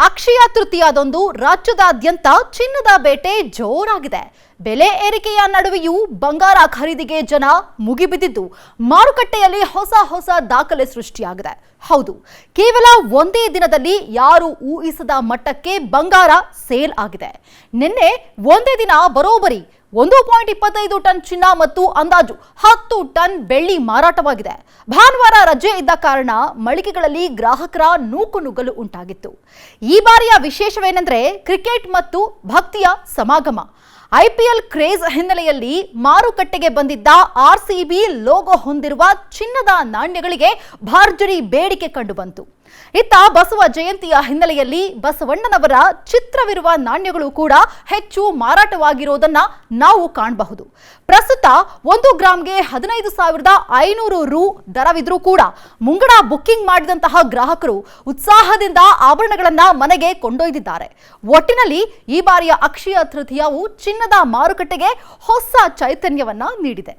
ಅಕ್ಷಯ ತೃತೀಯದಂದು ರಾಜ್ಯದಾದ್ಯಂತ ಚಿನ್ನದ ಬೇಟೆ ಜೋರಾಗಿದೆ. ಬೆಲೆ ಏರಿಕೆಯ ನಡುವೆಯೂ ಬಂಗಾರ ಖರೀದಿಗೆ ಜನ ಮುಗಿಬಿದ್ದಿದ್ದು ಮಾರುಕಟ್ಟೆಯಲ್ಲಿ ಹೊಸ ದಾಖಲೆ ಸೃಷ್ಟಿಯಾಗಿದೆ. ಹೌದು, ಕೇವಲ ಒಂದೇ ದಿನದಲ್ಲಿ ಯಾರು ಊಹಿಸದ ಮಟ್ಟಕ್ಕೆ ಬಂಗಾರ ಸೇಲ್ ಆಗಿದೆ. ನಿನ್ನೆ ಒಂದೇ ದಿನ ಬರೋಬ್ಬರಿ 1.25 ಟನ್ ಚಿನ್ನ ಮತ್ತು ಅಂದಾಜು 10 ಟನ್ ಬೆಳ್ಳಿ ಮಾರಾಟವಾಗಿದೆ. ಭಾನುವಾರ ರಜೆ ಇದ್ದ ಕಾರಣ ಮಳಿಗೆಗಳಲ್ಲಿ ಗ್ರಾಹಕರ ನೂಕುನುಗ್ಗಲು ಉಂಟಾಗಿತ್ತು. ಈ ಬಾರಿಯ ವಿಶೇಷವೇನೆಂದರೆ ಕ್ರಿಕೆಟ್ ಮತ್ತು ಭಕ್ತಿಯ ಸಮಾಗಮ. ಐಪಿಎಲ್ ಕ್ರೇಜ್ ಹಿನ್ನೆಲೆಯಲ್ಲಿ ಮಾರುಕಟ್ಟೆಗೆ ಬಂದಿದ್ದ ಆರ್ಸಿಬಿ ಲೋಗೋ ಹೊಂದಿರುವ ಚಿನ್ನದ ನಾಣ್ಯಗಳಿಗೆ ಭರ್ಜರಿ ಬೇಡಿಕೆ ಕಂಡುಬಂತು. ಇತ್ತ ಬಸವ ಜಯಂತಿಯ ಹಿನ್ನೆಲೆಯಲ್ಲಿ ಬಸವಣ್ಣನವರ ಚಿತ್ರವಿರುವ ನಾಣ್ಯಗಳು ಕೂಡ ಹೆಚ್ಚು ಮಾರಾಟವಾಗಿರೋದನ್ನ ನಾವು ಕಾಣಬಹುದು. ಪ್ರಸ್ತುತ 1 ಗ್ರಾಂಗೆ 15,500 ರು ದರವಿದ್ರೂ ಕೂಡ ಮುಂಗಡ ಬುಕ್ಕಿಂಗ್ ಮಾಡಿದಂತಹ ಗ್ರಾಹಕರು ಉತ್ಸಾಹದಿಂದ ಆಭರಣಗಳನ್ನ ಮನೆಗೆ ಕೊಂಡೊಯ್ದಿದ್ದಾರೆ. ಒಟ್ಟಿನಲ್ಲಿ ಈ ಬಾರಿಯ ಅಕ್ಷಯ ತೃತೀಯವು ಚಿನ್ನದ ಮಾರುಕಟ್ಟೆಗೆ ಹೊಸ ಚೈತನ್ಯವನ್ನ ನೀಡಿದೆ.